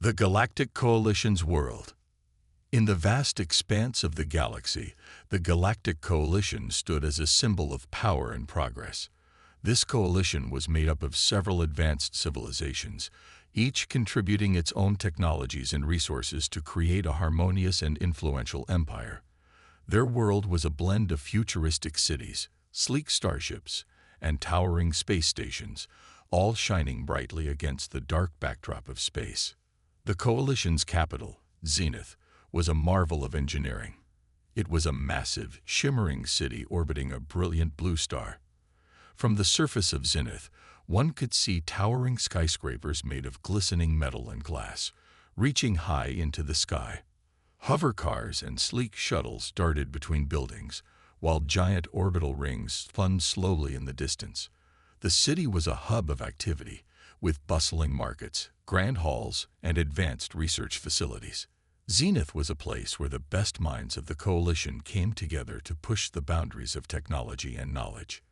The Galactic Coalition's world. In the vast expanse of the galaxy, the Galactic Coalition stood as a symbol of power and progress. This coalition was made up of several advanced civilizations, each contributing its own technologies and resources to create a harmonious and influential empire. Their world was a blend of futuristic cities, sleek starships, and towering space stations, all shining brightly against the dark backdrop of space. The Coalition's capital, Zenith, was a marvel of engineering. It was a massive, shimmering city orbiting a brilliant blue star. From the surface of Zenith, one could see towering skyscrapers made of glistening metal and glass, reaching high into the sky. Hover cars and sleek shuttles darted between buildings, while giant orbital rings spun slowly in the distance. The city was a hub of activity, with bustling markets, grand halls, and advanced research facilities. Zenith was a place where the best minds of the Coalition came together to push the boundaries of technology and knowledge.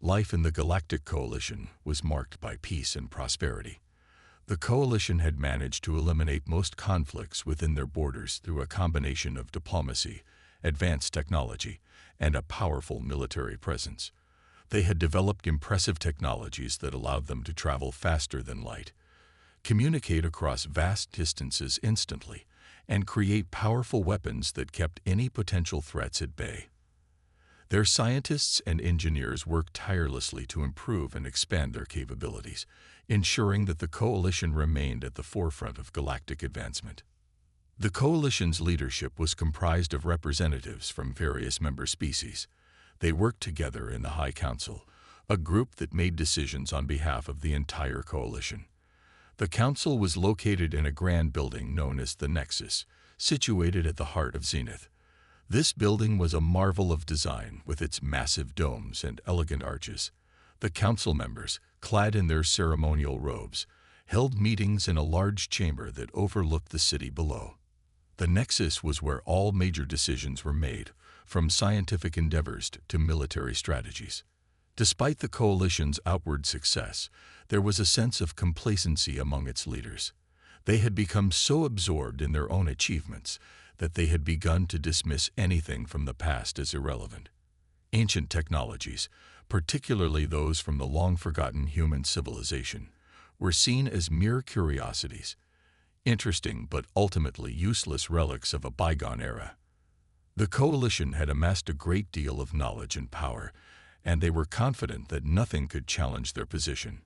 Life in the Galactic Coalition was marked by peace and prosperity. The Coalition had managed to eliminate most conflicts within their borders through a combination of diplomacy, advanced technology, and a powerful military presence. They had developed impressive technologies that allowed them to travel faster than light, communicate across vast distances instantly, and create powerful weapons that kept any potential threats at bay. Their scientists and engineers worked tirelessly to improve and expand their capabilities, ensuring that the Coalition remained at the forefront of galactic advancement. The Coalition's leadership was comprised of representatives from various member species. They worked together in the High Council, a group that made decisions on behalf of the entire Coalition. The council was located in a grand building known as the Nexus, situated at the heart of Zenith. This building was a marvel of design with its massive domes and elegant arches. The council members, clad in their ceremonial robes, held meetings in a large chamber that overlooked the city below. The Nexus was where all major decisions were made, from scientific endeavors to military strategies. Despite the Coalition's outward success, there was a sense of complacency among its leaders. They had become so absorbed in their own achievements that they had begun to dismiss anything from the past as irrelevant. Ancient technologies, particularly those from the long-forgotten human civilization, were seen as mere curiosities, interesting but ultimately useless relics of a bygone era. The Coalition had amassed a great deal of knowledge and power, and they were confident that nothing could challenge their position.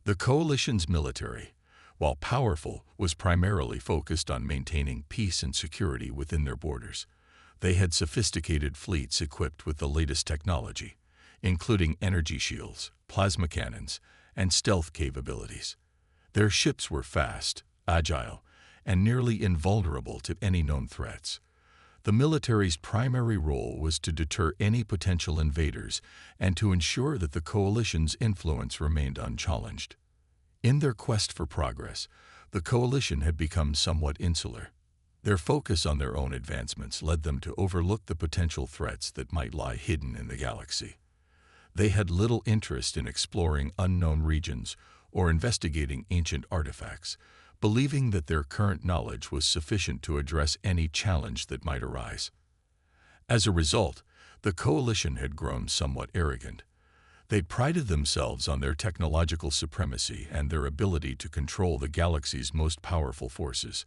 The Coalition's military, while powerful, was primarily focused on maintaining peace and security within their borders. They had sophisticated fleets equipped with the latest technology, including energy shields, plasma cannons, and stealth capabilities. Their ships were fast, agile, and nearly invulnerable to any known threats. The military's primary role was to deter any potential invaders and to ensure that the Coalition's influence remained unchallenged. In their quest for progress, the Coalition had become somewhat insular. Their focus on their own advancements led them to overlook the potential threats that might lie hidden in the galaxy. They had little interest in exploring unknown regions or investigating ancient artifacts, believing that their current knowledge was sufficient to address any challenge that might arise. As a result, the Coalition had grown somewhat arrogant. They prided themselves on their technological supremacy and their ability to control the galaxy's most powerful forces.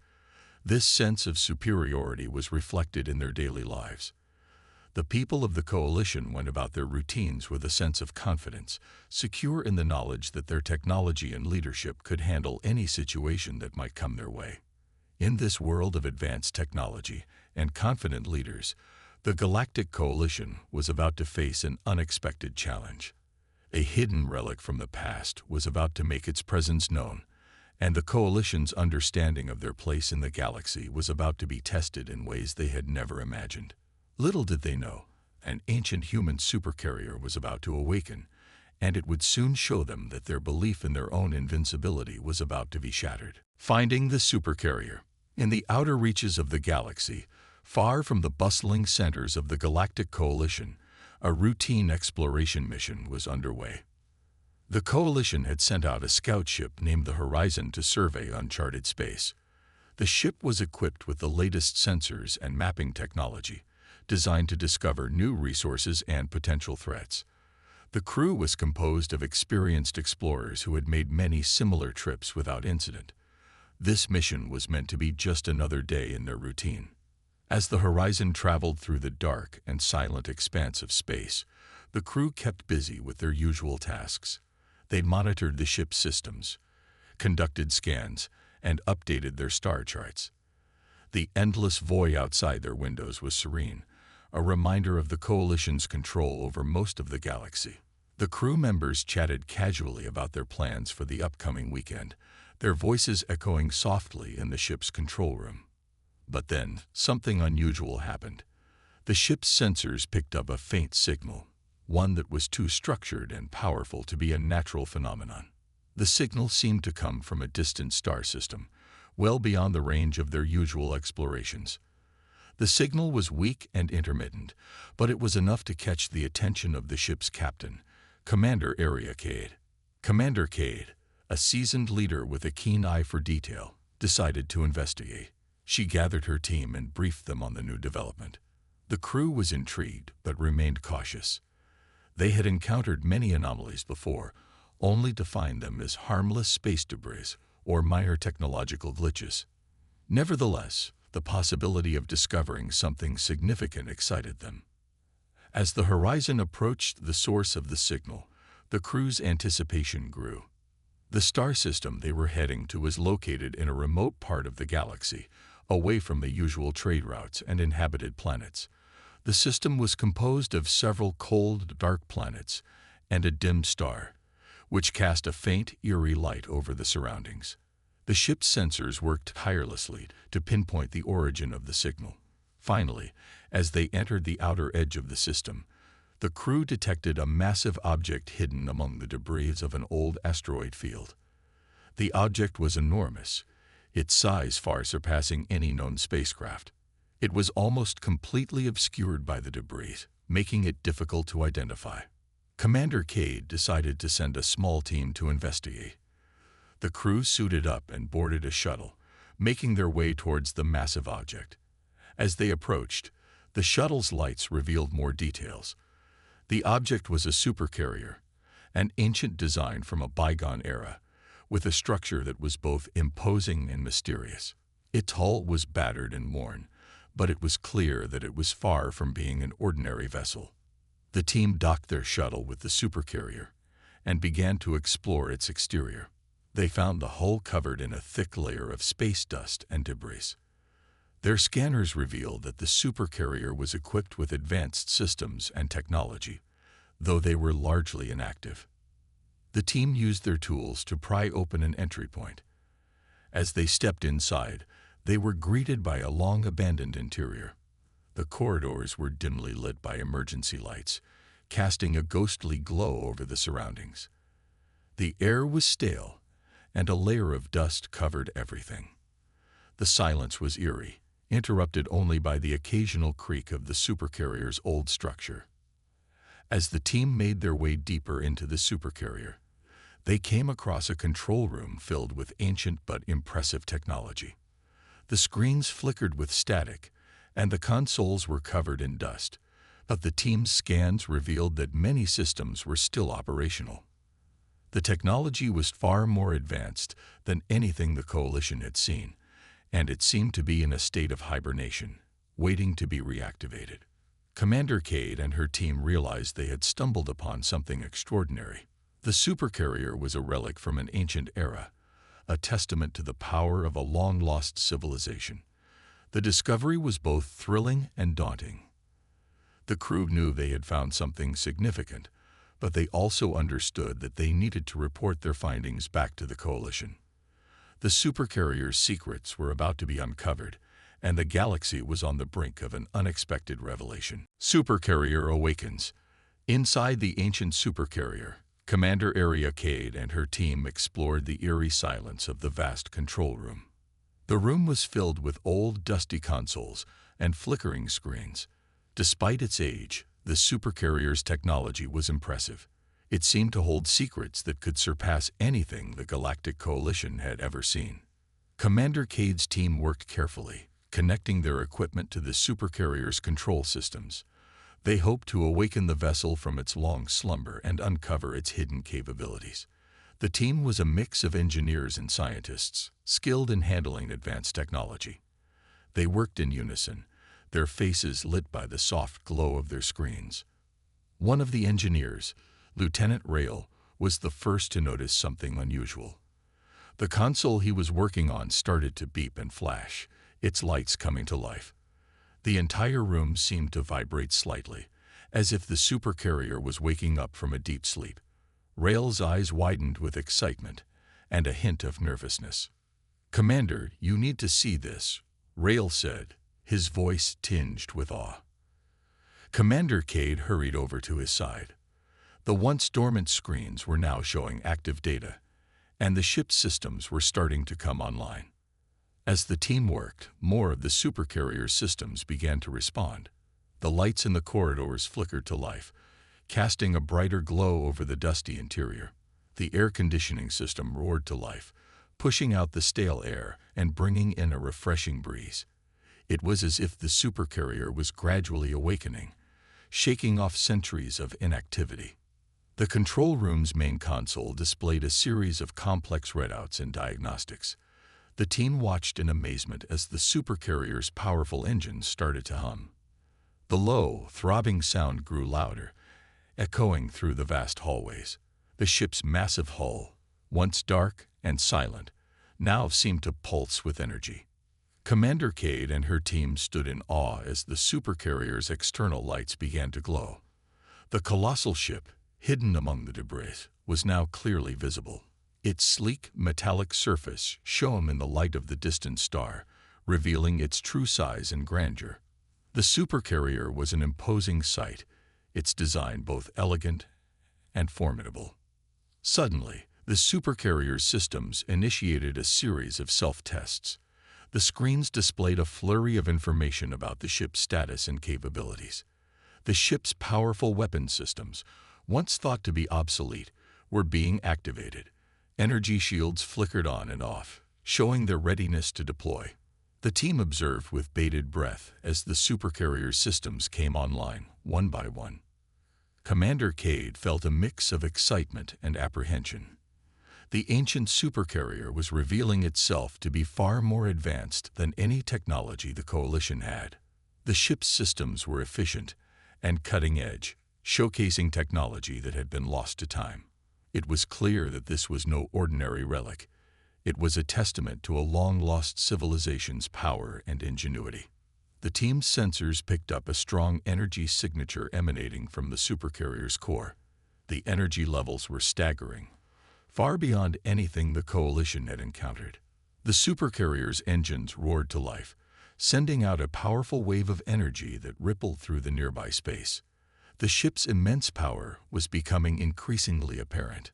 This sense of superiority was reflected in their daily lives. The people of the Coalition went about their routines with a sense of confidence, secure in the knowledge that their technology and leadership could handle any situation that might come their way. In this world of advanced technology and confident leaders, the Galactic Coalition was about to face an unexpected challenge. A hidden relic from the past was about to make its presence known, and the Coalition's understanding of their place in the galaxy was about to be tested in ways they had never imagined. Little did they know, an ancient human supercarrier was about to awaken, and it would soon show them that their belief in their own invincibility was about to be shattered. Finding the supercarrier. In the outer reaches of the galaxy, far from the bustling centers of the Galactic Coalition, a routine exploration mission was underway. The Coalition had sent out a scout ship named the Horizon to survey uncharted space. The ship was equipped with the latest sensors and mapping technology, designed to discover new resources and potential threats. The crew was composed of experienced explorers who had made many similar trips without incident. This mission was meant to be just another day in their routine. As the Horizon traveled through the dark and silent expanse of space, the crew kept busy with their usual tasks. They monitored the ship's systems, conducted scans, and updated their star charts. The endless void outside their windows was serene, a reminder of the Coalition's control over most of the galaxy. The crew members chatted casually about their plans for the upcoming weekend, their voices echoing softly in the ship's control room. But then, something unusual happened. The ship's sensors picked up a faint signal, one that was too structured and powerful to be a natural phenomenon. The signal seemed to come from a distant star system, well beyond the range of their usual explorations. The signal was weak and intermittent, but it was enough to catch the attention of the ship's captain, Commander Reawakens. Commander Cade, a seasoned leader with a keen eye for detail, decided to investigate. She gathered her team and briefed them on the new development. The crew was intrigued but remained cautious. They had encountered many anomalies before, only to find them as harmless space debris or minor technological glitches. Nevertheless, the possibility of discovering something significant excited them. As the Horizon approached the source of the signal, the crew's anticipation grew. The star system they were heading to was located in a remote part of the galaxy, away from the usual trade routes and inhabited planets. The system was composed of several cold, dark planets and a dim star, which cast a faint, eerie light over the surroundings. The ship's sensors worked tirelessly to pinpoint the origin of the signal. Finally, as they entered the outer edge of the system, the crew detected a massive object hidden among the debris of an old asteroid field. The object was enormous, its size far surpassing any known spacecraft. It was almost completely obscured by the debris, making it difficult to identify. Commander Cade decided to send a small team to investigate. The crew suited up and boarded a shuttle, making their way towards the massive object. As they approached, the shuttle's lights revealed more details. The object was a supercarrier, an ancient design from a bygone era, with a structure that was both imposing and mysterious. Its hull was battered and worn, but it was clear that it was far from being an ordinary vessel. The team docked their shuttle with the supercarrier and began to explore its exterior. They found the hull covered in a thick layer of space dust and debris. Their scanners revealed that the supercarrier was equipped with advanced systems and technology, though they were largely inactive. The team used their tools to pry open an entry point. As they stepped inside, they were greeted by a long-abandoned interior. The corridors were dimly lit by emergency lights, casting a ghostly glow over the surroundings. The air was stale, and a layer of dust covered everything. The silence was eerie, interrupted only by the occasional creak of the supercarrier's old structure. As the team made their way deeper into the supercarrier, they came across a control room filled with ancient but impressive technology. The screens flickered with static, and the consoles were covered in dust, but the team's scans revealed that many systems were still operational. The technology was far more advanced than anything the Coalition had seen, and it seemed to be in a state of hibernation, waiting to be reactivated. Commander Cade and her team realized they had stumbled upon something extraordinary. The supercarrier was a relic from an ancient era, a testament to the power of a long-lost civilization. The discovery was both thrilling and daunting. The crew knew they had found something significant, but they also understood that they needed to report their findings back to the Coalition. The supercarrier's secrets were about to be uncovered, and the galaxy was on the brink of an unexpected revelation. Supercarrier Reawakens. Inside the ancient supercarrier, Commander Reawakens and her team explored the eerie silence of the vast control room. The room was filled with old, dusty consoles and flickering screens. Despite its age, the supercarrier's technology was impressive. It seemed to hold secrets that could surpass anything the Galactic Coalition had ever seen. Commander Cade's team worked carefully, connecting their equipment to the supercarrier's control systems. They hoped to awaken the vessel from its long slumber and uncover its hidden capabilities. The team was a mix of engineers and scientists, skilled in handling advanced technology. They worked in unison, their faces lit by the soft glow of their screens. One of the engineers, Lieutenant Rail, was the first to notice something unusual. The console he was working on started to beep and flash, its lights coming to life. The entire room seemed to vibrate slightly, as if the supercarrier was waking up from a deep sleep. Rail's eyes widened with excitement and a hint of nervousness. "Commander, you need to see this," Rail said, his voice tinged with awe. Commander Cade hurried over to his side. The once dormant screens were now showing active data, and the ship's systems were starting to come online. As the team worked, more of the supercarrier's systems began to respond. The lights in the corridors flickered to life, casting a brighter glow over the dusty interior. The air conditioning system roared to life, pushing out the stale air and bringing in a refreshing breeze. It was as if the supercarrier was gradually awakening, shaking off centuries of inactivity. The control room's main console displayed a series of complex readouts and diagnostics. The team watched in amazement as the supercarrier's powerful engines started to hum. The low, throbbing sound grew louder, echoing through the vast hallways. The ship's massive hull, once dark and silent, now seemed to pulse with energy. Commander Cade and her team stood in awe as the supercarrier's external lights began to glow. The colossal ship, hidden among the debris, was now clearly visible. Its sleek, metallic surface shone in the light of the distant star, revealing its true size and grandeur. The supercarrier was an imposing sight, its design both elegant and formidable. Suddenly, the supercarrier's systems initiated a series of self-tests. The screens displayed a flurry of information about the ship's status and capabilities. The ship's powerful weapon systems, once thought to be obsolete, were being activated. Energy shields flickered on and off, showing their readiness to deploy. The team observed with bated breath as the supercarrier's systems came online, one by one. Commander Cade felt a mix of excitement and apprehension. The ancient supercarrier was revealing itself to be far more advanced than any technology the Coalition had. The ship's systems were efficient and cutting-edge, showcasing technology that had been lost to time. It was clear that this was no ordinary relic. It was a testament to a long-lost civilization's power and ingenuity. The team's sensors picked up a strong energy signature emanating from the supercarrier's core. The energy levels were staggering, far beyond anything the Coalition had encountered. The supercarrier's engines roared to life, sending out a powerful wave of energy that rippled through the nearby space. The ship's immense power was becoming increasingly apparent.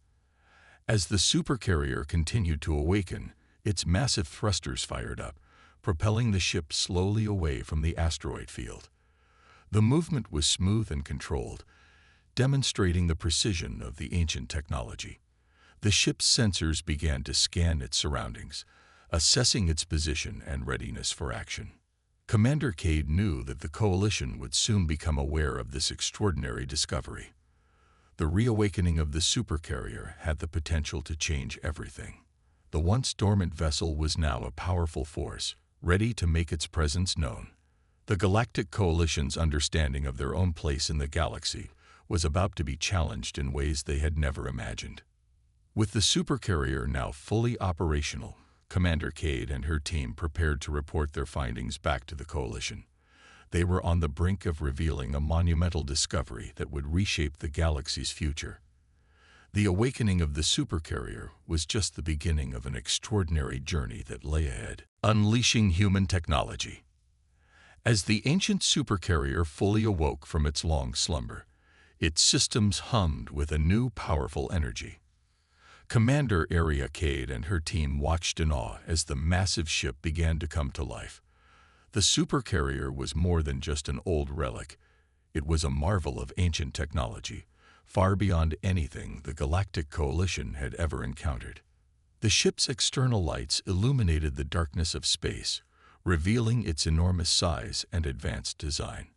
As the supercarrier continued to awaken, its massive thrusters fired up, propelling the ship slowly away from the asteroid field. The movement was smooth and controlled, demonstrating the precision of the ancient technology. The ship's sensors began to scan its surroundings, assessing its position and readiness for action. Commander Cade knew that the Coalition would soon become aware of this extraordinary discovery. The reawakening of the supercarrier had the potential to change everything. The once dormant vessel was now a powerful force, ready to make its presence known. The Galactic Coalition's understanding of their own place in the galaxy was about to be challenged in ways they had never imagined. With the supercarrier now fully operational, Commander Cade and her team prepared to report their findings back to the Coalition. They were on the brink of revealing a monumental discovery that would reshape the galaxy's future. The awakening of the supercarrier was just the beginning of an extraordinary journey that lay ahead, unleashing human technology. As the ancient supercarrier fully awoke from its long slumber, its systems hummed with a new powerful energy. Commander Cade and her team watched in awe as the massive ship began to come to life. The supercarrier was more than just an old relic. It was a marvel of ancient technology, far beyond anything the Galactic Coalition had ever encountered. The ship's external lights illuminated the darkness of space, revealing its enormous size and advanced design.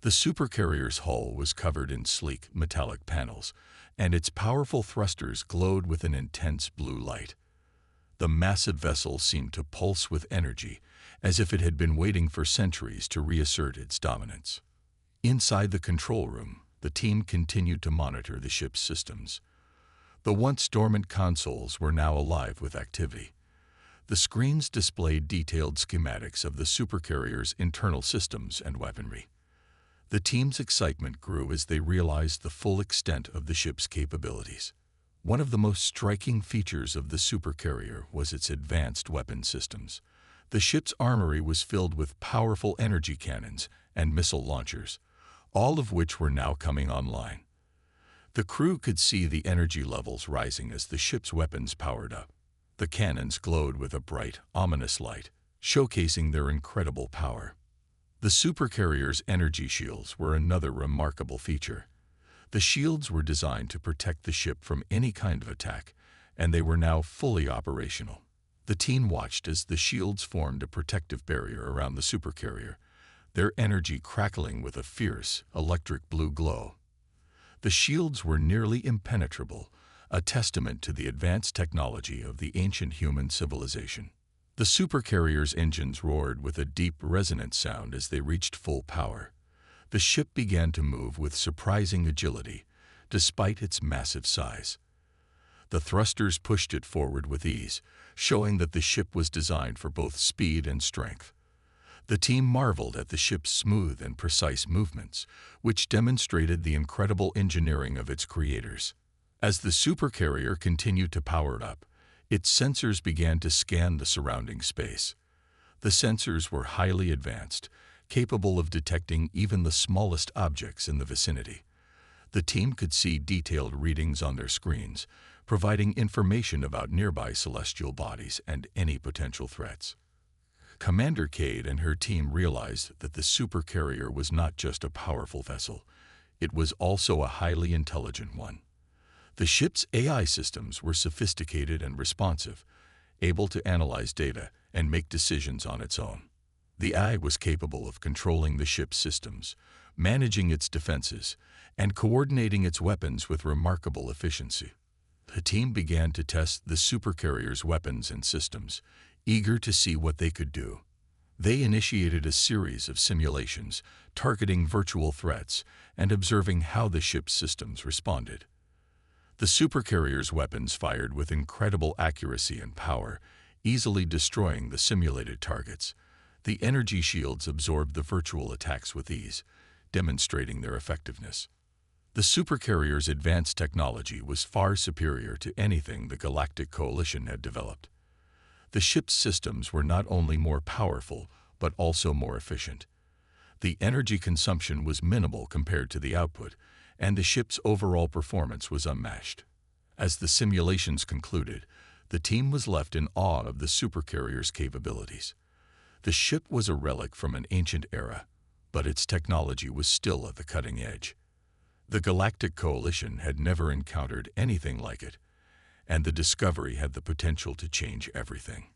The supercarrier's hull was covered in sleek, metallic panels, and its powerful thrusters glowed with an intense blue light. The massive vessel seemed to pulse with energy, as if it had been waiting for centuries to reassert its dominance. Inside the control room, the team continued to monitor the ship's systems. The once dormant consoles were now alive with activity. The screens displayed detailed schematics of the supercarrier's internal systems and weaponry. The team's excitement grew as they realized the full extent of the ship's capabilities. One of the most striking features of the supercarrier was its advanced weapon systems. The ship's armory was filled with powerful energy cannons and missile launchers, all of which were now coming online. The crew could see the energy levels rising as the ship's weapons powered up. The cannons glowed with a bright, ominous light, showcasing their incredible power. The supercarrier's energy shields were another remarkable feature. The shields were designed to protect the ship from any kind of attack, and they were now fully operational. The team watched as the shields formed a protective barrier around the supercarrier, their energy crackling with a fierce, electric blue glow. The shields were nearly impenetrable, a testament to the advanced technology of the ancient human civilization. The supercarrier's engines roared with a deep, resonant sound as they reached full power. The ship began to move with surprising agility, despite its massive size. The thrusters pushed it forward with ease, showing that the ship was designed for both speed and strength. The team marveled at the ship's smooth and precise movements, which demonstrated the incredible engineering of its creators. As the supercarrier continued to power up, its sensors began to scan the surrounding space. The sensors were highly advanced, capable of detecting even the smallest objects in the vicinity. The team could see detailed readings on their screens, providing information about nearby celestial bodies and any potential threats. Commander Cade and her team realized that the supercarrier was not just a powerful vessel, it was also a highly intelligent one. The ship's AI systems were sophisticated and responsive, able to analyze data and make decisions on its own. The AI was capable of controlling the ship's systems, managing its defenses, and coordinating its weapons with remarkable efficiency. The team began to test the supercarrier's weapons and systems, eager to see what they could do. They initiated a series of simulations, targeting virtual threats and observing how the ship's systems responded. The supercarrier's weapons fired with incredible accuracy and power, easily destroying the simulated targets. The energy shields absorbed the virtual attacks with ease, demonstrating their effectiveness. The supercarrier's advanced technology was far superior to anything the Galactic Coalition had developed. The ship's systems were not only more powerful, but also more efficient. The energy consumption was minimal compared to the output, and the ship's overall performance was unmatched. As the simulations concluded, the team was left in awe of the supercarrier's capabilities. The ship was a relic from an ancient era, but its technology was still at the cutting edge. The Galactic Coalition had never encountered anything like it, and the discovery had the potential to change everything.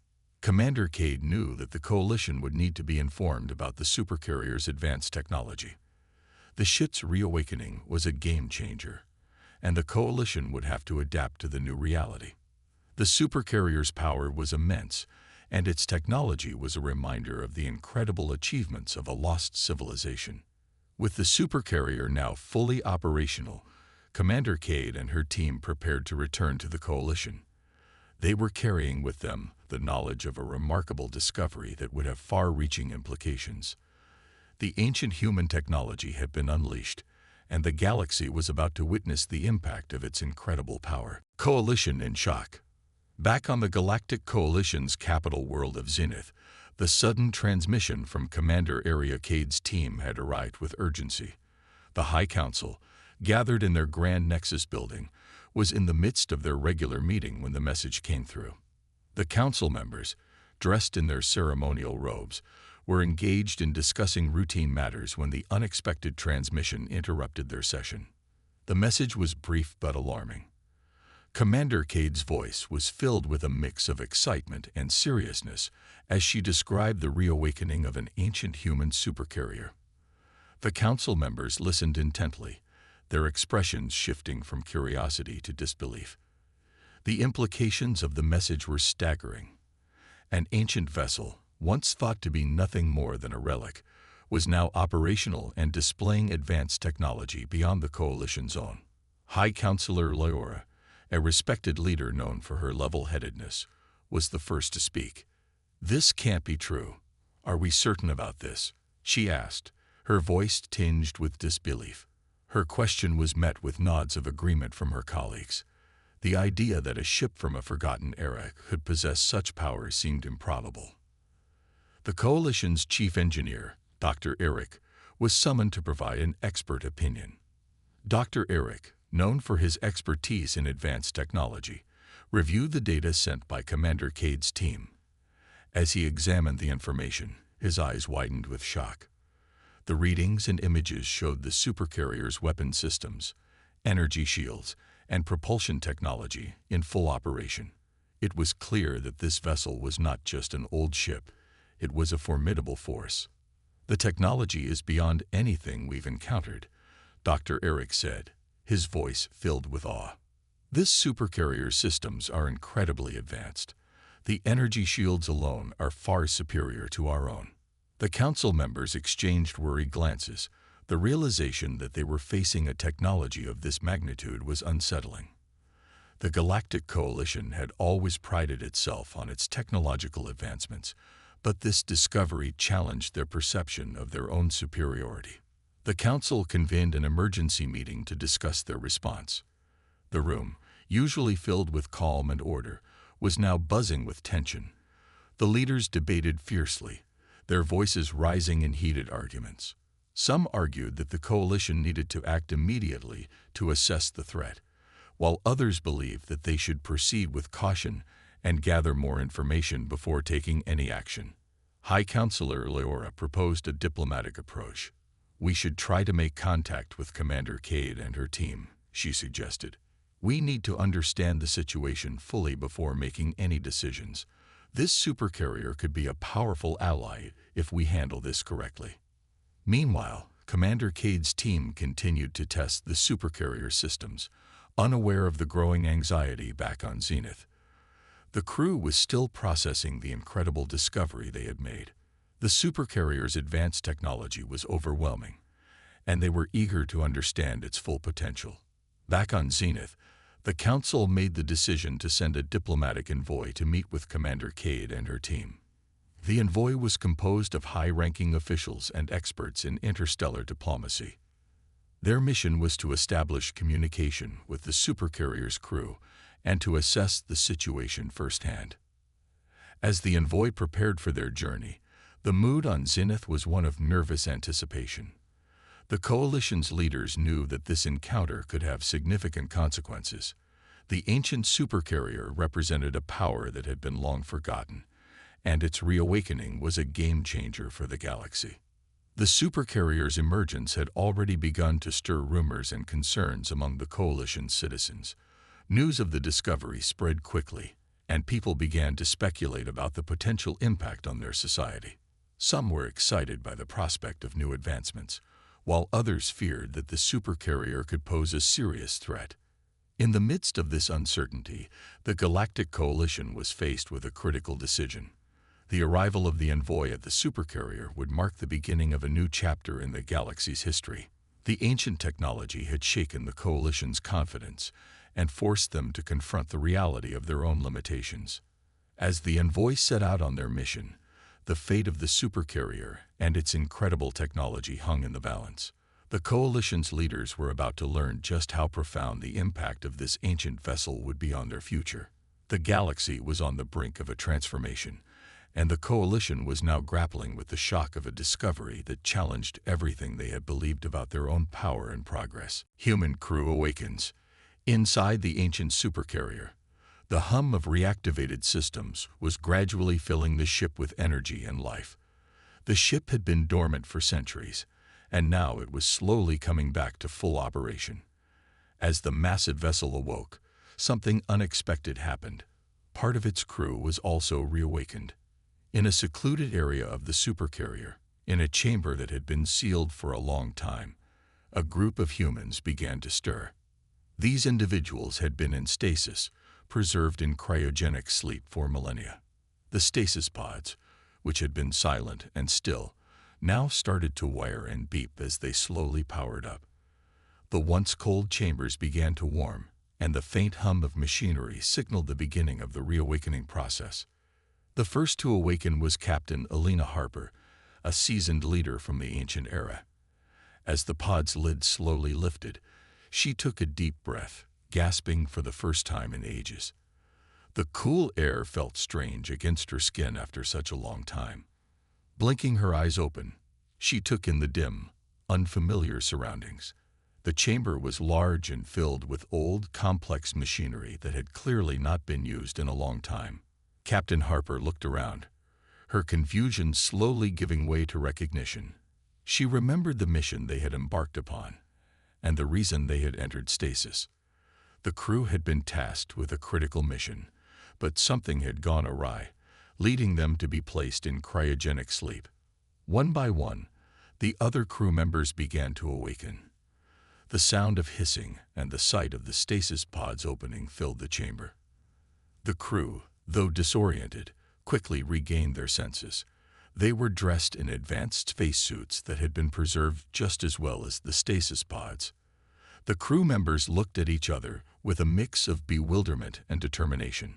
Commander Cade knew that the Coalition would need to be informed about the supercarrier's advanced technology. The ship's reawakening was a game-changer, and the Coalition would have to adapt to the new reality. The supercarrier's power was immense, and its technology was a reminder of the incredible achievements of a lost civilization. With the supercarrier now fully operational, Commander Cade and her team prepared to return to the Coalition. They were carrying with them the knowledge of a remarkable discovery that would have far-reaching implications. The ancient human technology had been unleashed, and the galaxy was about to witness the impact of its incredible power. Coalition in shock. Back on the Galactic Coalition's capital world of Zenith, the sudden transmission from Commander Cade's team had arrived with urgency. The High Council, gathered in their Grand Nexus building, was in the midst of their regular meeting when the message came through. The council members, dressed in their ceremonial robes, were engaged in discussing routine matters when the unexpected transmission interrupted their session. The message was brief but alarming. Commander Cade's voice was filled with a mix of excitement and seriousness as she described the reawakening of an ancient human supercarrier. The council members listened intently, their expressions shifting from curiosity to disbelief. The implications of the message were staggering. An ancient vessel, once thought to be nothing more than a relic, was now operational and displaying advanced technology beyond the Coalition's own. High Counselor Leora, a respected leader known for her level-headedness, was the first to speak. "This can't be true. Are we certain about this?" she asked, her voice tinged with disbelief. Her question was met with nods of agreement from her colleagues. The idea that a ship from a forgotten era could possess such powers seemed improbable. The Coalition's chief engineer, Dr. Eric, was summoned to provide an expert opinion. Dr. Eric, known for his expertise in advanced technology, reviewed the data sent by Commander Cade's team. As he examined the information, his eyes widened with shock. The readings and images showed the supercarrier's weapon systems, energy shields, and propulsion technology in full operation. It was clear that this vessel was not just an old ship, it was a formidable force. "The technology is beyond anything we've encountered," Dr. Eric said, his voice filled with awe. "This supercarrier's systems are incredibly advanced. The energy shields alone are far superior to our own." The council members exchanged worried glances. The realization that they were facing a technology of this magnitude was unsettling. The Galactic Coalition had always prided itself on its technological advancements, but this discovery challenged their perception of their own superiority. The council convened an emergency meeting to discuss their response. The room, usually filled with calm and order, was now buzzing with tension. The leaders debated fiercely, their voices rising in heated arguments. Some argued that the Coalition needed to act immediately to assess the threat, while others believed that they should proceed with caution and gather more information before taking any action. High Counselor Leora proposed a diplomatic approach. "We should try to make contact with Commander Cade and her team," she suggested. "We need to understand the situation fully before making any decisions. This supercarrier could be a powerful ally if we handle this correctly." Meanwhile, Commander Cade's team continued to test the supercarrier systems, unaware of the growing anxiety back on Zenith. The crew was still processing the incredible discovery they had made. The supercarrier's advanced technology was overwhelming, and they were eager to understand its full potential. Back on Zenith, the Council made the decision to send a diplomatic envoy to meet with Commander Cade and her team. The envoy was composed of high-ranking officials and experts in interstellar diplomacy. Their mission was to establish communication with the supercarrier's crew and to assess the situation firsthand. As the envoy prepared for their journey, the mood on Zenith was one of nervous anticipation. The Coalition's leaders knew that this encounter could have significant consequences. The ancient supercarrier represented a power that had been long forgotten, and its reawakening was a game-changer for the galaxy. The supercarrier's emergence had already begun to stir rumors and concerns among the Coalition's citizens. News of the discovery spread quickly, and people began to speculate about the potential impact on their society. Some were excited by the prospect of new advancements, while others feared that the supercarrier could pose a serious threat. In the midst of this uncertainty, the Galactic Coalition was faced with a critical decision. The arrival of the envoy at the supercarrier would mark the beginning of a new chapter in the galaxy's history. The ancient technology had shaken the Coalition's confidence and forced them to confront the reality of their own limitations. As the envoy set out on their mission, the fate of the supercarrier and its incredible technology hung in the balance. The Coalition's leaders were about to learn just how profound the impact of this ancient vessel would be on their future. The galaxy was on the brink of a transformation, and the Coalition was now grappling with the shock of a discovery that challenged everything they had believed about their own power and progress. Human crew awakens. Inside the ancient supercarrier, the hum of reactivated systems was gradually filling the ship with energy and life. The ship had been dormant for centuries, and now it was slowly coming back to full operation. As the massive vessel awoke, something unexpected happened. Part of its crew was also reawakened. In a secluded area of the supercarrier, in a chamber that had been sealed for a long time, a group of humans began to stir. These individuals had been in stasis, preserved in cryogenic sleep for millennia. The stasis pods, which had been silent and still, now started to whir and beep as they slowly powered up. The once cold chambers began to warm, and the faint hum of machinery signaled the beginning of the reawakening process. The first to awaken was Captain Alina Harper, a seasoned leader from the ancient era. As the pod's lid slowly lifted, she took a deep breath, gasping for the first time in ages. The cool air felt strange against her skin after such a long time. Blinking her eyes open, she took in the dim, unfamiliar surroundings. The chamber was large and filled with old, complex machinery that had clearly not been used in a long time. Captain Harper looked around, her confusion slowly giving way to recognition. She remembered the mission they had embarked upon, and the reason they had entered stasis. The crew had been tasked with a critical mission, but something had gone awry, leading them to be placed in cryogenic sleep. One by one, the other crew members began to awaken. The sound of hissing and the sight of the stasis pods opening filled the chamber. The crew, though disoriented, quickly regained their senses. They were dressed in advanced spacesuits that had been preserved just as well as the stasis pods. The crew members looked at each other with a mix of bewilderment and determination.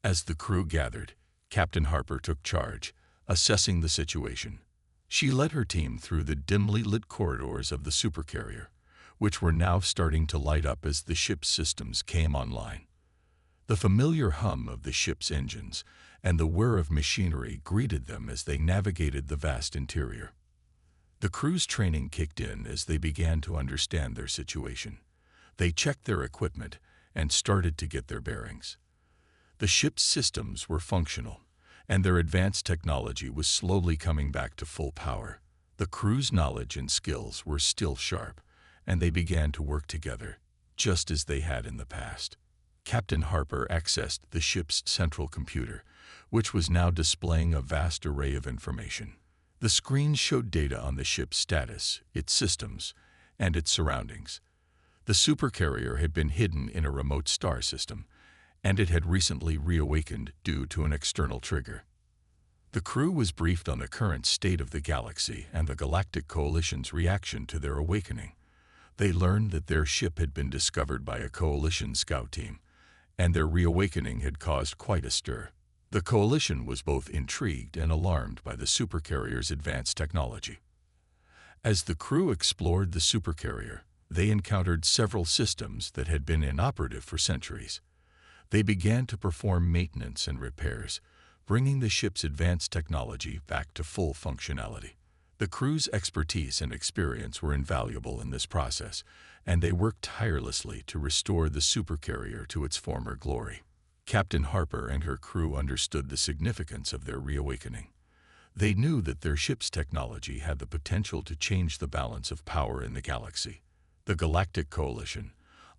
As the crew gathered, Captain Harper took charge, assessing the situation. She led her team through the dimly lit corridors of the supercarrier, which were now starting to light up as the ship's systems came online. The familiar hum of the ship's engines and the whir of machinery greeted them as they navigated the vast interior. The crew's training kicked in as they began to understand their situation. They checked their equipment and started to get their bearings. The ship's systems were functional, and their advanced technology was slowly coming back to full power. The crew's knowledge and skills were still sharp, and they began to work together, just as they had in the past. Captain Harper accessed the ship's central computer, which was now displaying a vast array of information. The screen showed data on the ship's status, its systems, and its surroundings. The supercarrier had been hidden in a remote star system, and it had recently reawakened due to an external trigger. The crew was briefed on the current state of the galaxy and the Galactic Coalition's reaction to their awakening. They learned that their ship had been discovered by a Coalition scout team, and their reawakening had caused quite a stir. The Coalition was both intrigued and alarmed by the supercarrier's advanced technology. As the crew explored the supercarrier, they encountered several systems that had been inoperative for centuries. They began to perform maintenance and repairs, bringing the ship's advanced technology back to full functionality. The crew's expertise and experience were invaluable in this process, and they worked tirelessly to restore the supercarrier to its former glory. Captain Harper and her crew understood the significance of their reawakening. They knew that their ship's technology had the potential to change the balance of power in the galaxy. The Galactic Coalition,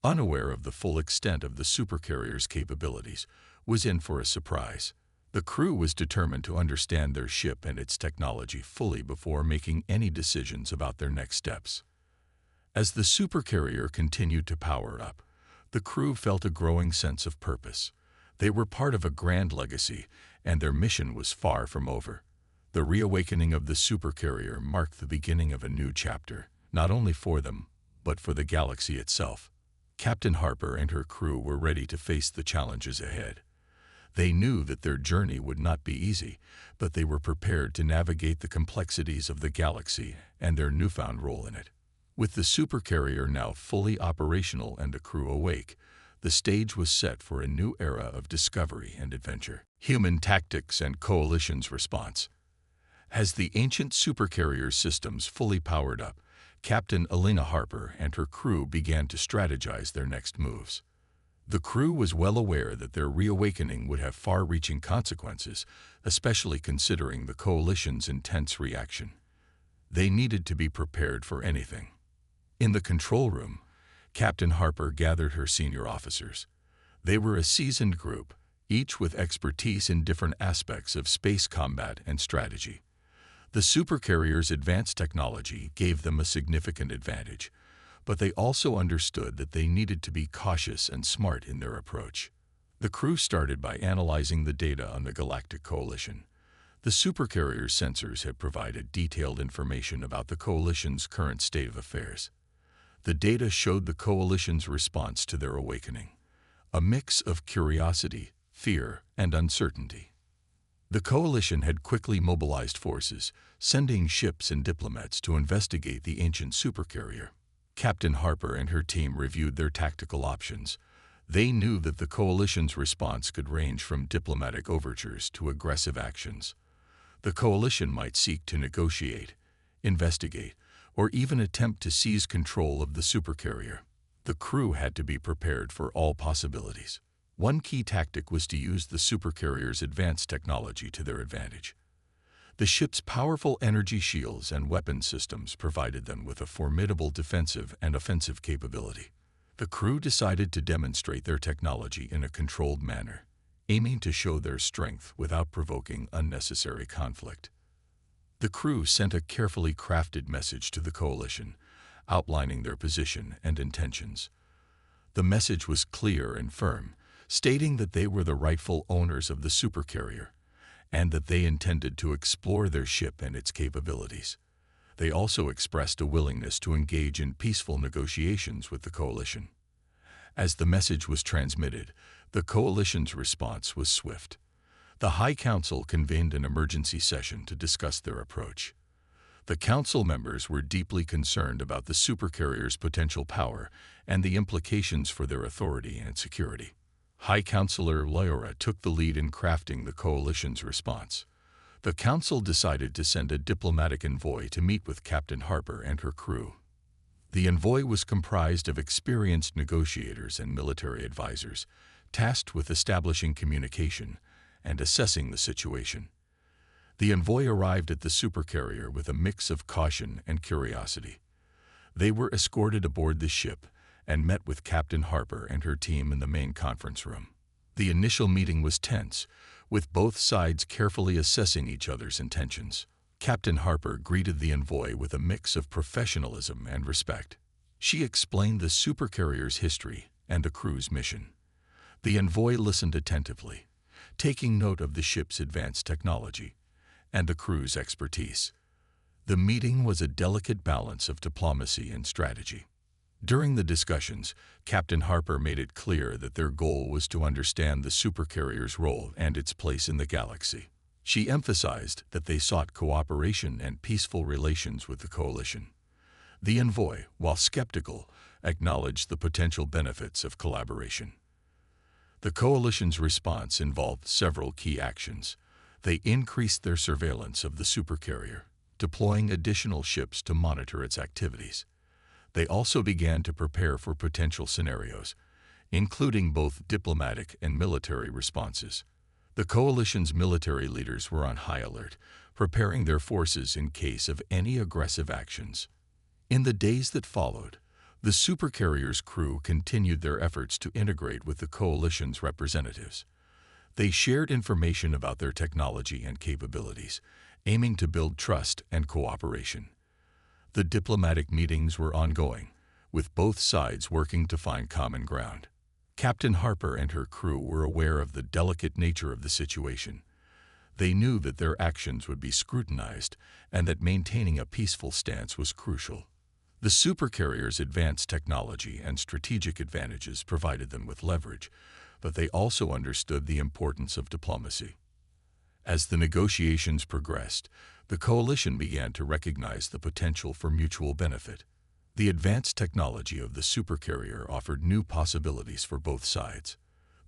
unaware of the full extent of the supercarrier's capabilities, was in for a surprise. The crew was determined to understand their ship and its technology fully before making any decisions about their next steps. As the supercarrier continued to power up, the crew felt a growing sense of purpose. They were part of a grand legacy, and their mission was far from over. The reawakening of the supercarrier marked the beginning of a new chapter, not only for them, but for the galaxy itself. Captain Harper and her crew were ready to face the challenges ahead. They knew that their journey would not be easy, but they were prepared to navigate the complexities of the galaxy and their newfound role in it. With the supercarrier now fully operational and the crew awake, the stage was set for a new era of discovery and adventure. Human tactics and Coalition's response. As the ancient supercarrier's systems fully powered up, Captain Alina Harper and her crew began to strategize their next moves. The crew was well aware that their reawakening would have far-reaching consequences, especially considering the Coalition's intense reaction. They needed to be prepared for anything. In the control room, Captain Harper gathered her senior officers. They were a seasoned group, each with expertise in different aspects of space combat and strategy. The supercarrier's advanced technology gave them a significant advantage, but they also understood that they needed to be cautious and smart in their approach. The crew started by analyzing the data on the Galactic Coalition. The supercarrier's sensors had provided detailed information about the Coalition's current state of affairs. The data showed the Coalition's response to their awakening, a mix of curiosity, fear, and uncertainty. The Coalition had quickly mobilized forces, sending ships and diplomats to investigate the ancient supercarrier. Captain Harper and her team reviewed their tactical options. They knew that the Coalition's response could range from diplomatic overtures to aggressive actions. The Coalition might seek to negotiate, investigate, or even attempt to seize control of the supercarrier. The crew had to be prepared for all possibilities. One key tactic was to use the supercarrier's advanced technology to their advantage. The ship's powerful energy shields and weapon systems provided them with a formidable defensive and offensive capability. The crew decided to demonstrate their technology in a controlled manner, aiming to show their strength without provoking unnecessary conflict. The crew sent a carefully crafted message to the Coalition, outlining their position and intentions. The message was clear and firm, stating that they were the rightful owners of the supercarrier, and that they intended to explore their ship and its capabilities. They also expressed a willingness to engage in peaceful negotiations with the Coalition. As the message was transmitted, the Coalition's response was swift. The High Council convened an emergency session to discuss their approach. The Council members were deeply concerned about the supercarrier's potential power and the implications for their authority and security. High Councilor Lyra took the lead in crafting the Coalition's response. The Council decided to send a diplomatic envoy to meet with Captain Harper and her crew. The envoy was comprised of experienced negotiators and military advisors, tasked with establishing communication and assessing the situation. The envoy arrived at the supercarrier with a mix of caution and curiosity. They were escorted aboard the ship and met with Captain Harper and her team in the main conference room. The initial meeting was tense, with both sides carefully assessing each other's intentions. Captain Harper greeted the envoy with a mix of professionalism and respect. She explained the supercarrier's history and the crew's mission. The envoy listened attentively, taking note of the ship's advanced technology and the crew's expertise. The meeting was a delicate balance of diplomacy and strategy. During the discussions, Captain Harper made it clear that their goal was to understand the supercarrier's role and its place in the galaxy. She emphasized that they sought cooperation and peaceful relations with the Coalition. The envoy, while skeptical, acknowledged the potential benefits of collaboration. The Coalition's response involved several key actions. They increased their surveillance of the supercarrier, deploying additional ships to monitor its activities. They also began to prepare for potential scenarios, including both diplomatic and military responses. The Coalition's military leaders were on high alert, preparing their forces in case of any aggressive actions. In the days that followed, the supercarrier's crew continued their efforts to integrate with the Coalition's representatives. They shared information about their technology and capabilities, aiming to build trust and cooperation. The diplomatic meetings were ongoing, with both sides working to find common ground. Captain Harper and her crew were aware of the delicate nature of the situation. They knew that their actions would be scrutinized and that maintaining a peaceful stance was crucial. The supercarrier's advanced technology and strategic advantages provided them with leverage, but they also understood the importance of diplomacy. As the negotiations progressed, the Coalition began to recognize the potential for mutual benefit. The advanced technology of the supercarrier offered new possibilities for both sides.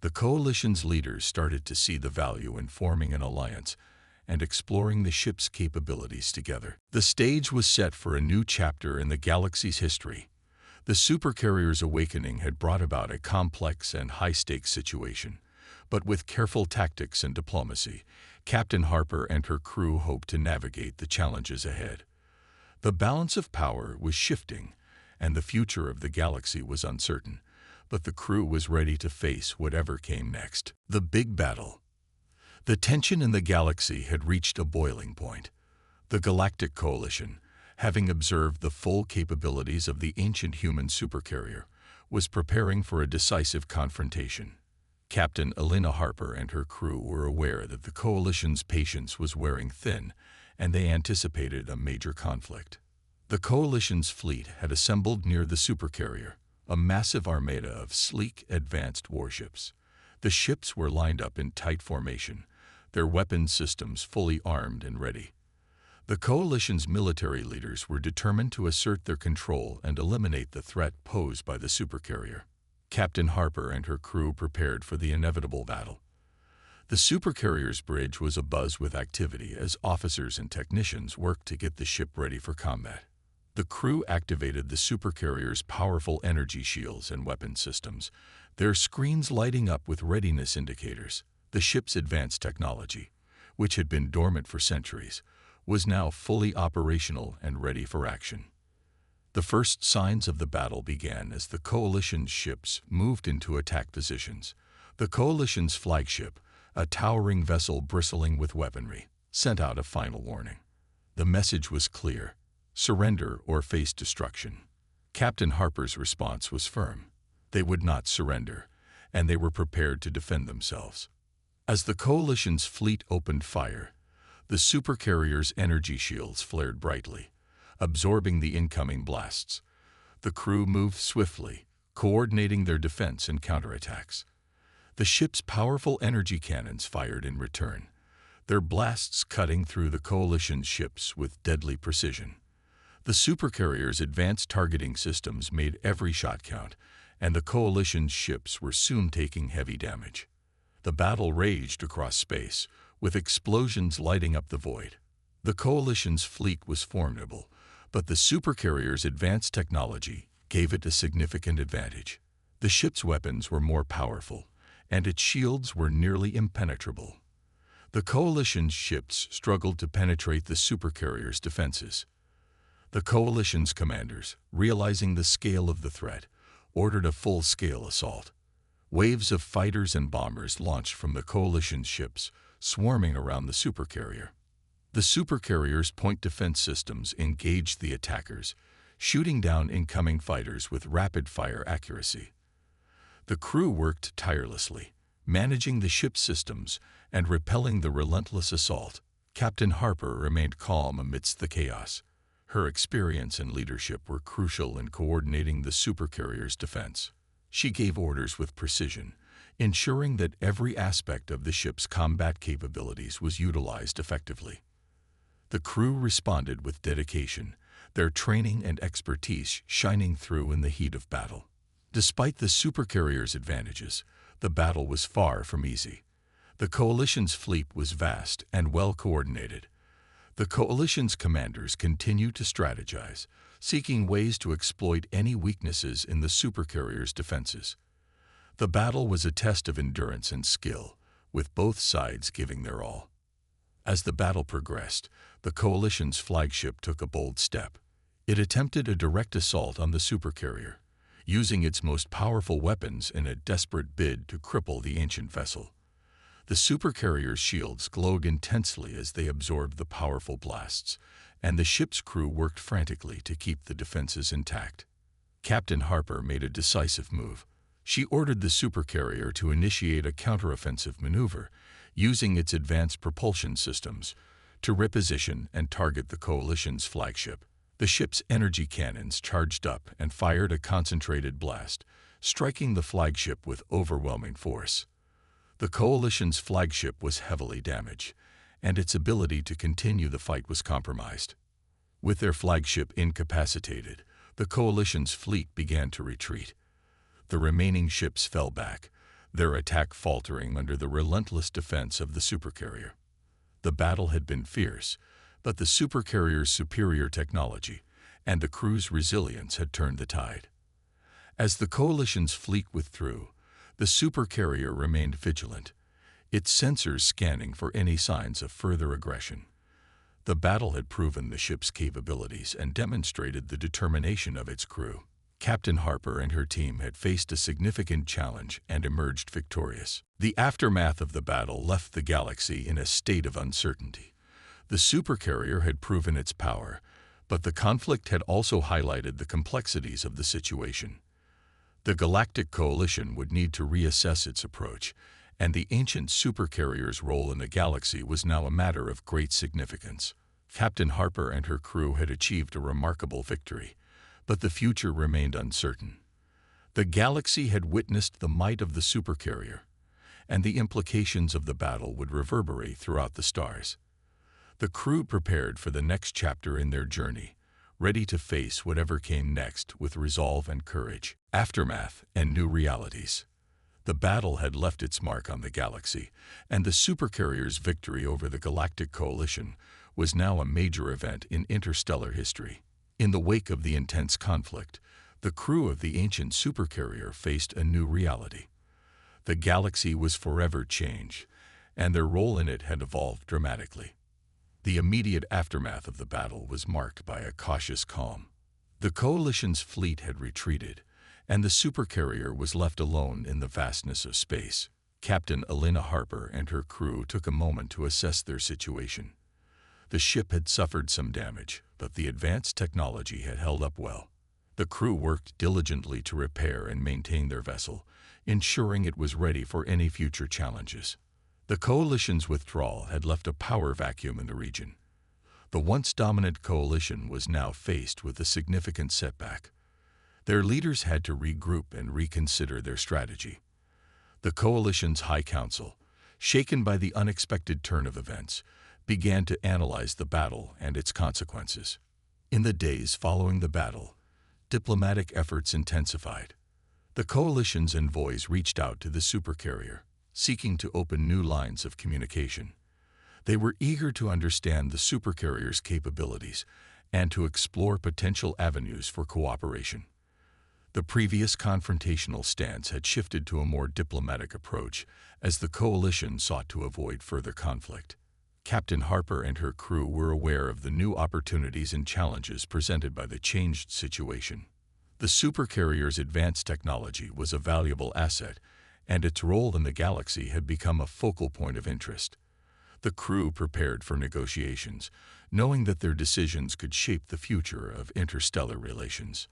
The Coalition's leaders started to see the value in forming an alliance and exploring the ship's capabilities together. The stage was set for a new chapter in the galaxy's history. The supercarrier's awakening had brought about a complex and high-stakes situation, but with careful tactics and diplomacy, Captain Harper and her crew hoped to navigate the challenges ahead. The balance of power was shifting, and the future of the galaxy was uncertain, but the crew was ready to face whatever came next. The big battle. The tension in the galaxy had reached a boiling point. The Galactic Coalition, having observed the full capabilities of the ancient human supercarrier, was preparing for a decisive confrontation. Captain Elena Harper and her crew were aware that the Coalition's patience was wearing thin, and they anticipated a major conflict. The Coalition's fleet had assembled near the supercarrier, a massive armada of sleek, advanced warships. The ships were lined up in tight formation, their weapon systems fully armed and ready. The Coalition's military leaders were determined to assert their control and eliminate the threat posed by the supercarrier. Captain Harper and her crew prepared for the inevitable battle. The supercarrier's bridge was abuzz with activity as officers and technicians worked to get the ship ready for combat. The crew activated the supercarrier's powerful energy shields and weapon systems, their screens lighting up with readiness indicators. The ship's advanced technology, which had been dormant for centuries, was now fully operational and ready for action. The first signs of the battle began as the Coalition's ships moved into attack positions. The Coalition's flagship, a towering vessel bristling with weaponry, sent out a final warning. The message was clear: surrender or face destruction. Captain Harper's response was firm. They would not surrender, and they were prepared to defend themselves. As the Coalition's fleet opened fire, the supercarrier's energy shields flared brightly, absorbing the incoming blasts. The crew moved swiftly, coordinating their defense and counterattacks. The ship's powerful energy cannons fired in return, their blasts cutting through the Coalition's ships with deadly precision. The supercarrier's advanced targeting systems made every shot count, and the Coalition's ships were soon taking heavy damage. The battle raged across space, with explosions lighting up the void. The Coalition's fleet was formidable, but the supercarrier's advanced technology gave it a significant advantage. The ship's weapons were more powerful, and its shields were nearly impenetrable. The Coalition's ships struggled to penetrate the supercarrier's defenses. The Coalition's commanders, realizing the scale of the threat, ordered a full-scale assault. Waves of fighters and bombers launched from the Coalition's ships, swarming around the supercarrier. The supercarrier's point defense systems engaged the attackers, shooting down incoming fighters with rapid-fire accuracy. The crew worked tirelessly, managing the ship's systems and repelling the relentless assault. Captain Harper remained calm amidst the chaos. Her experience and leadership were crucial in coordinating the supercarrier's defense. She gave orders with precision, ensuring that every aspect of the ship's combat capabilities was utilized effectively. The crew responded with dedication, their training and expertise shining through in the heat of battle. Despite the supercarrier's advantages, the battle was far from easy. The Coalition's fleet was vast and well coordinated. The Coalition's commanders continued to strategize, seeking ways to exploit any weaknesses in the supercarrier's defenses. The battle was a test of endurance and skill, with both sides giving their all. As the battle progressed, the Coalition's flagship took a bold step. It attempted a direct assault on the supercarrier, using its most powerful weapons in a desperate bid to cripple the ancient vessel. The supercarrier's shields glowed intensely as they absorbed the powerful blasts, and the ship's crew worked frantically to keep the defenses intact. Captain Harper made a decisive move. She ordered the supercarrier to initiate a counteroffensive maneuver, using its advanced propulsion systems to reposition and target the Coalition's flagship. The ship's energy cannons charged up and fired a concentrated blast, striking the flagship with overwhelming force. The Coalition's flagship was heavily damaged, and its ability to continue the fight was compromised. With their flagship incapacitated, the Coalition's fleet began to retreat. The remaining ships fell back, their attack faltering under the relentless defense of the supercarrier. The battle had been fierce, but the supercarrier's superior technology and the crew's resilience had turned the tide. As the Coalition's fleet withdrew, the supercarrier remained vigilant, its sensors scanning for any signs of further aggression. The battle had proven the ship's capabilities and demonstrated the determination of its crew. Captain Harper and her team had faced a significant challenge and emerged victorious. The aftermath of the battle left the galaxy in a state of uncertainty. The supercarrier had proven its power, but the conflict had also highlighted the complexities of the situation. The Galactic Coalition would need to reassess its approach, and the ancient supercarrier's role in the galaxy was now a matter of great significance. Captain Harper and her crew had achieved a remarkable victory, but the future remained uncertain. The galaxy had witnessed the might of the supercarrier, and the implications of the battle would reverberate throughout the stars. The crew prepared for the next chapter in their journey, ready to face whatever came next with resolve and courage. Aftermath and new realities. The battle had left its mark on the galaxy, and the supercarrier's victory over the Galactic Coalition was now a major event in interstellar history. In the wake of the intense conflict, the crew of the ancient supercarrier faced a new reality. The galaxy was forever changed, and their role in it had evolved dramatically. The immediate aftermath of the battle was marked by a cautious calm. The Coalition's fleet had retreated, and the supercarrier was left alone in the vastness of space. Captain Elena Harper and her crew took a moment to assess their situation. The ship had suffered some damage, but the advanced technology had held up well. The crew worked diligently to repair and maintain their vessel, ensuring it was ready for any future challenges. The Coalition's withdrawal had left a power vacuum in the region. The once dominant Coalition was now faced with a significant setback. Their leaders had to regroup and reconsider their strategy. The Coalition's High Council, shaken by the unexpected turn of events, began to analyze the battle and its consequences. In the days following the battle, diplomatic efforts intensified. The Coalition's envoys reached out to the supercarrier, seeking to open new lines of communication. They were eager to understand the supercarrier's capabilities and to explore potential avenues for cooperation. The previous confrontational stance had shifted to a more diplomatic approach as the Coalition sought to avoid further conflict. Captain Harper and her crew were aware of the new opportunities and challenges presented by the changed situation. The supercarrier's advanced technology was a valuable asset, and its role in the galaxy had become a focal point of interest. The crew prepared for negotiations, knowing that their decisions could shape the future of interstellar relations.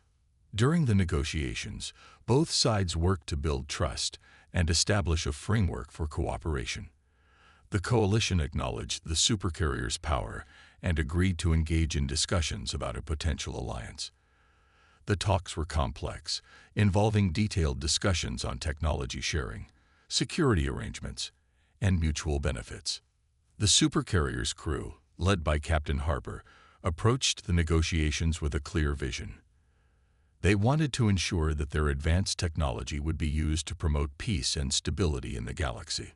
During the negotiations, both sides worked to build trust and establish a framework for cooperation. The Coalition acknowledged the supercarrier's power and agreed to engage in discussions about a potential alliance. The talks were complex, involving detailed discussions on technology sharing, security arrangements, and mutual benefits. The supercarrier's crew, led by Captain Harper, approached the negotiations with a clear vision. They wanted to ensure that their advanced technology would be used to promote peace and stability in the galaxy.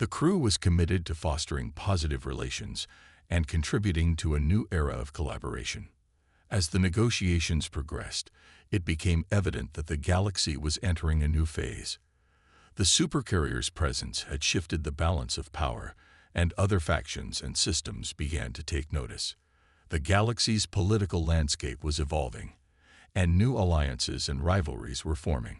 The crew was committed to fostering positive relations and contributing to a new era of collaboration. As the negotiations progressed, it became evident that the galaxy was entering a new phase. The supercarrier's presence had shifted the balance of power, and other factions and systems began to take notice. The galaxy's political landscape was evolving, and new alliances and rivalries were forming.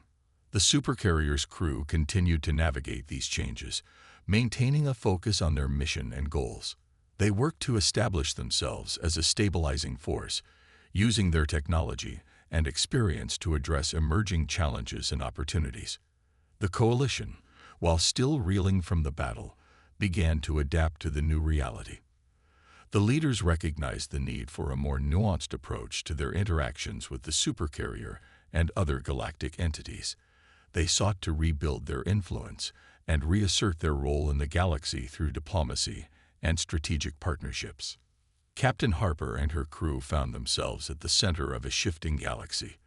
The supercarrier's crew continued to navigate these changes, maintaining a focus on their mission and goals. They worked to establish themselves as a stabilizing force, using their technology and experience to address emerging challenges and opportunities. The Coalition, while still reeling from the battle, began to adapt to the new reality. The leaders recognized the need for a more nuanced approach to their interactions with the supercarrier and other galactic entities. They sought to rebuild their influence and reassert their role in the galaxy through diplomacy and strategic partnerships. Captain Harper and her crew found themselves at the center of a shifting galaxy.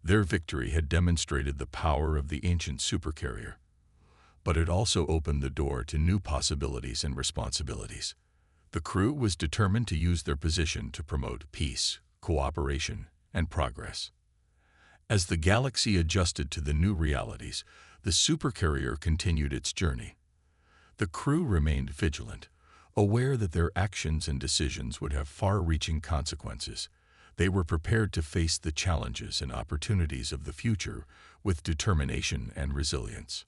Their victory had demonstrated the power of the ancient supercarrier, but it also opened the door to new possibilities and responsibilities. The crew was determined to use their position to promote peace, cooperation, and progress. As the galaxy adjusted to the new realities, the supercarrier continued its journey. The crew remained vigilant, aware that their actions and decisions would have far-reaching consequences. They were prepared to face the challenges and opportunities of the future with determination and resilience.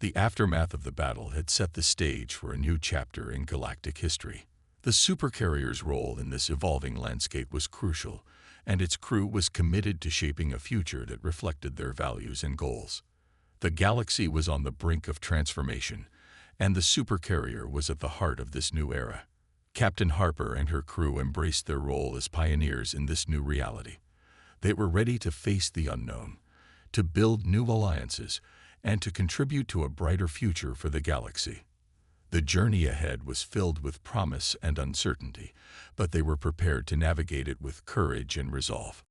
The aftermath of the battle had set the stage for a new chapter in galactic history. The supercarrier's role in this evolving landscape was crucial, and its crew was committed to shaping a future that reflected their values and goals. The galaxy was on the brink of transformation, and the supercarrier was at the heart of this new era. Captain Harper and her crew embraced their role as pioneers in this new reality. They were ready to face the unknown, to build new alliances, and to contribute to a brighter future for the galaxy. The journey ahead was filled with promise and uncertainty, but they were prepared to navigate it with courage and resolve.